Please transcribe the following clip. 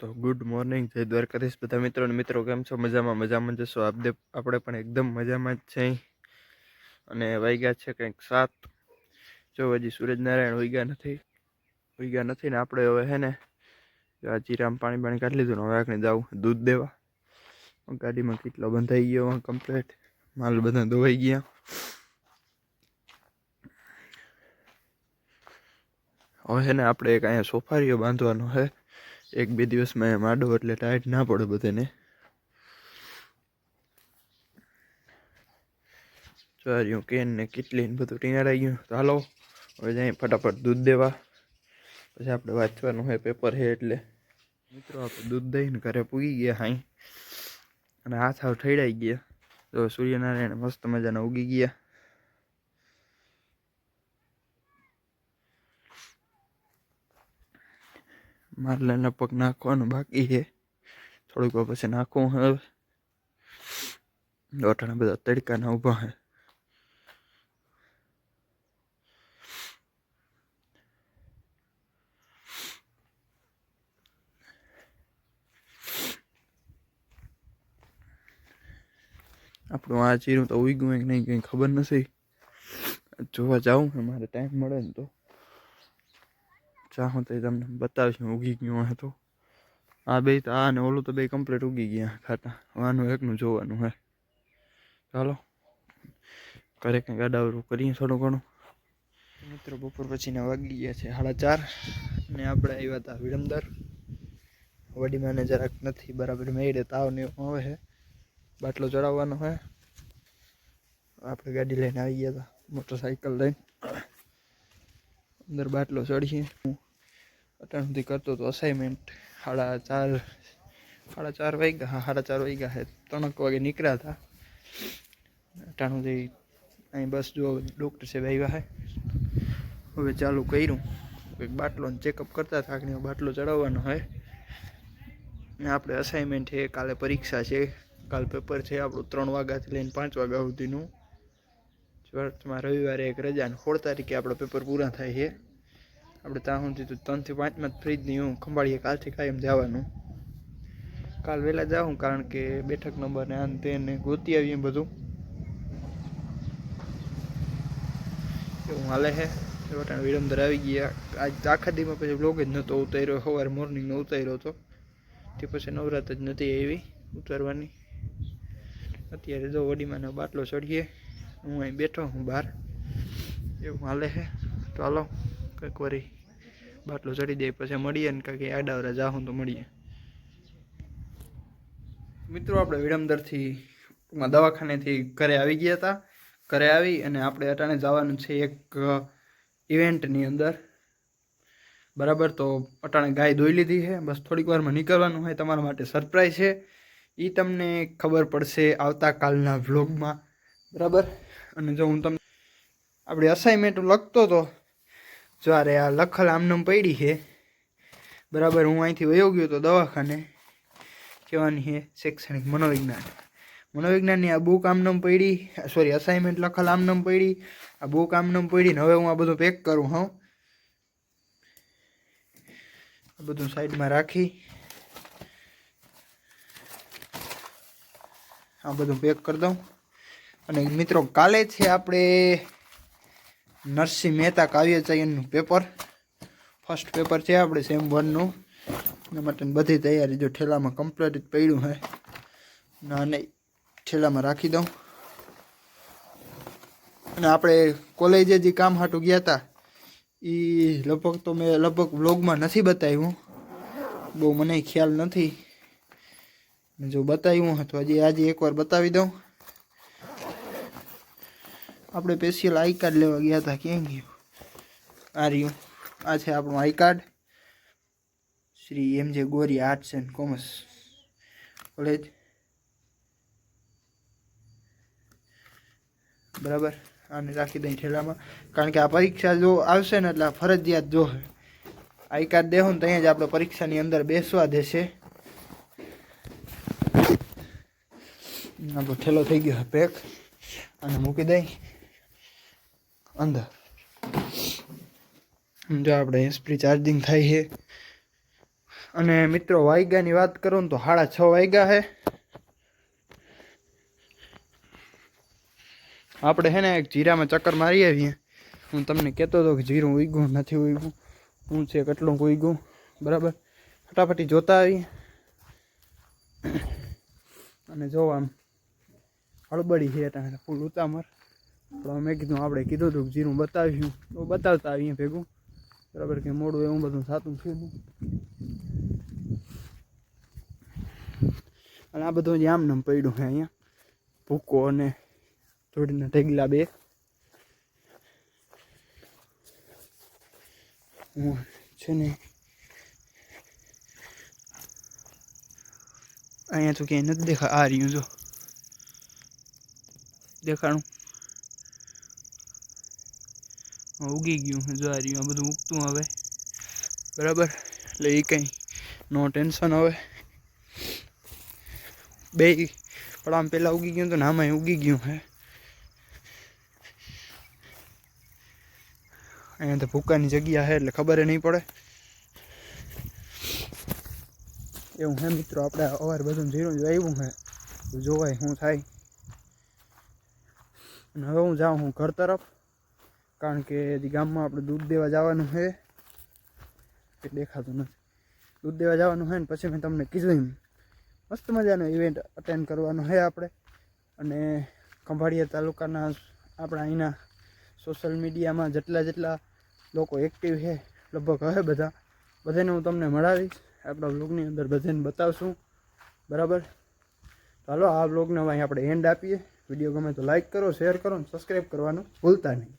તો good morning, જય દ્વારકાધીશ બધા મિત્રો અને મિત્રો. કેમ છો? મજામાં જશો આપણે પણ એકદમ મજામાં જ છે. અને વાગ્યા છે કંઈક 7. જો હજી સૂરજનારાયણ ઉગ્યા નથી ને આપણે હવે હે ને જીરામ પાણી કાઢી લીધું ને હવે આપણે જવું દૂધ દેવા. ગાડીમાં કેટલો બંધાઈ ગયો કમ્પ્લીટ, માલ બધા ધોવાઈ ગયા. હવે હે ને આપણે એક અહીંયા સોફારીઓ બાંધવાનો છે. 1-2 દિવસમાં માડો એટલે ટાઈટ ના પડે બધાને. ચોર્યું કેન ને કેટલી ને બધું ટીનાડાઈ ગયું. તો હાલો હવે જાય ફટાફટ દૂધ દેવા. પછી આપણે વાંચવાનું હોય પેપર છે એટલે. મિત્રો આપણે દૂધ દઈને ઘરે પૂગી ગયા હાઈ, અને હાથ હાવ ઠેડાઈ ગયા. તો સૂર્યનારાયણ મસ્ત મજાના ઉગી ગયા. મારે લપક નાખવાનું બાકી છે, થોડીક વાર પછી નાખવું. હવે દોટાણા બધા તડકાના ઊભા છે. આપણું આ ચીરું તો ઉગ્યું કે નહીં કંઈ ખબર નથી. જોવા જાઉં મારે ટાઈમ મળે ને તો ચાહું તો તમને બતાવીશું ઉગી ગયું હોય તો. આ બે તો આ ને ઓલું તો બે કમ્પ્લીટ ઉગી ગયા ખાટા. આનું એકનું જોવાનું હે. ચાલો ઘરે કંઈક આડાવરું કરીએ થોડું ઘણું. મિત્રો બપોર પછીના વાગી ગયા છે 4:30, અને આપણે આવ્યા હતા વિડમદર. વડીમાને જરાક નથી બરાબર મેળે, તાવ ને એવું આવે છે. બાટલો ચડાવવાનો હોય. આપણે ગાડી લઈને આવી ગયા હતા, મોટરસાઇકલ લઈને. અંદર બાટલો ચડીએ. અટાણ સુધી કરતો તો અસાઇનમેન્ટ. 4:30 વાગ્યા. હા 4:30 વાગ્યા છે. 3 વાગે નીકળ્યા હતા. અટાણ સુધી અહીં બસ જો ડૉક્ટર સાહેબ આવ્યા છે. હવે ચાલુ કર્યું કંઈક બાટલોને ચેકઅપ કરતા હતા કે બાટલો ચડાવવાનો હોય. ને આપણે અસાઇનમેન્ટ છે, કાલે પરીક્ષા છે. કાલ પેપર છે આપણું 3 વાગ્યાથી લઈને 5 વાગ્યા સુધીનું. ચોથમાં રવિવારે એક રજા, ને 16 તારીખે આપણે પેપર પૂરા થાય છે. આપણે ત્યાં સુધી તો 3 થી 5માં જ ફ્રી જ નહીં હું ખંભાળીએ. કાલથી કાયમ જવાનું. કાલ વહેલા જાઉં, કારણ કે બેઠક નંબર ને આને તેને ગોતી આવીએ બધું એવું હાલે છે. વિડમદર આવી ગયા. આજ આખા દીમાં પછી બ્લોગ જ નહોતો ઉતાર્યો. સવારે મોર્નિંગનો ઉતાર્યો હતો, તે પછી નવરાત જ નથી એવી ઉતારવાની. અત્યારે જો વડીમાંનો બાટલો ચડીએ, હું અહીં બેઠો હું બહાર, એવું હાલે છે. તો હાલો કંઈક વરી બાટલો ચડી જાય પછી મળીએ, ને કાંઈક આડાવરા જાઉં તો મળીએ. મિત્રો આપણે વિડમદરથી દવાખાનેથી ઘરે આવી ગયા હતા. ઘરે આવી અને આપણે અટાણે જવાનું છે એક ઇવેન્ટની અંદર. બરાબર, તો અટાણે ગાય દોઈ લીધી છે. બસ થોડીક વારમાં નીકળવાનું હોય. તમારા માટે સરપ્રાઈઝ છે, એ તમને ખબર પડશે આવતાકાલના વ્લોગમાં. બરાબર, અને જો હું તમને આપણી અસાઇનમેન્ટ લખતો હતો, જો અરે આ લખલ આમનામ પડી છે. બરાબર, હું અહીંથી વયો ગયો તો દવાખાને. કહેવાની છે શૈક્ષણિક મનોવિજ્ઞાનની આ બુક આમનામ પડી, સોરી અસાઇનમેન્ટ લખલ આમનામ પડી, આ બુક આમનામ પડી. ને હવે હું આ બધું પેક કરું. હા, આ બધું સાઈડમાં રાખી આ બધું પેક કરી દઉં. અને મિત્રો કાલે છે આપણે નરસિંહ મહેતા કાવ્યચયનનું પેપર. ફર્સ્ટ પેપર છે આપણે સેમ 1નું. એના માટે બધી તૈયારી જો ઠેલામાં કમ્પ્લીટ જ પડ્યું છે. ના નહીં, ઠેલામાં રાખી દઉં. અને આપણે કોલેજે જે કામ હાટું ગયા હતા એ લગભગ વ્લોગમાં નથી બતાવ્યું. બહુ મને ખ્યાલ નથી. જો બતાવ્યું તો હજી આજે એકવાર બતાવી દઉં. આપણે સ્પેશિયલ આઈ કાર્ડ લેવા ગયા હતા. ક્યાં ગયું? આ રહ્યું. આ છે આપણું I card. Shri MJ Gori arts and commerce college. બરાબર, આને રાખી દઈ ઠેલામાં, કારણ કે આ પરીક્ષા જો આવશે ને એટલે ફરજિયાત જો આઈ કાર્ડ દેવું ને ત્યાં જ આપણે પરીક્ષાની અંદર બેસવા દેશે. આપણો ઠેલો થઈ ગયો પેક, અને મૂકી દઈ અંદર. જો આપણે એસપી ચાર્જિંગ થાય છે. અને મિત્રો વાગ્યાની વાત કરું ને તો 6:30 વાગ્યા છે. આપણે હે ને એક જીરામાં ચક્કર મારી આવીએ. હું તમને કહેતો હતો કે જીરું ઉગ્યું નથી ઉગ્યું, શું છે કેટલું ઉગ્યું, બરાબર. ફટાફટી જોતા આવીએ. અને જો આમ હળબડી છે એટલે ફૂલ ઉતામર. પણ મેં કીધું આપણે કીધું હતું કે જીરું બતાવ્યું તો બતાવતા આવીએ ભેગું, બરાબર. કે મોડું એવું બધું થતું થયું. અને આ બધું જ આમ નામ પડ્યું છે અહીંયા, ભૂકો અને થોડીના ઢગલા બે. હું છે ને અહીંયા તો ક્યાંય નથી દેખા. આ રહ્યું જો દેખાણું ઉગી ગયું જો. આ રહ્યું આ બધું ઉગતું હવે, બરાબર. એટલે એ કંઈ નો ટેન્શન. હવે બે પણ આમ પહેલાં ઉગી ગયું તો ને આમાં ઉગી ગયું હે. અહીંયા તો ભૂકાની જગ્યા છે એટલે ખબર નહીં પડે એવું હે મિત્રો. આપણે અવાર બધું જીરું જ આવ્યું છે, જોવાય શું થાય. અને હવે હું જાઉં હું ઘર તરફ, કારણ કે ગામમાં આપણે દૂધ દેવા જવાનું છે. એ દેખાતું નથી. દૂધ દેવા જવાનું છે ને પછી મેં તમને કીધું એમ મસ્ત મજાનો ઇવેન્ટ અટેન્ડ કરવાનો છે આપણે. અને ખંભાળિયા તાલુકાના આપણા અહીંના સોશિયલ મીડિયામાં જેટલા લોકો એક્ટિવ છે લગભગ હશે બધાને હું તમને મળાવીશ આપણા બ્લોગની અંદર, બધાને બતાવશું, બરાબર. ચાલો આ બ્લોગને અહીં આપણે એન્ડ આપીએ. વિડીયો ગમે તો લાઈક કરો, શેર કરો અને સબસ્ક્રાઈબ કરવાનું ભૂલતા નહીં.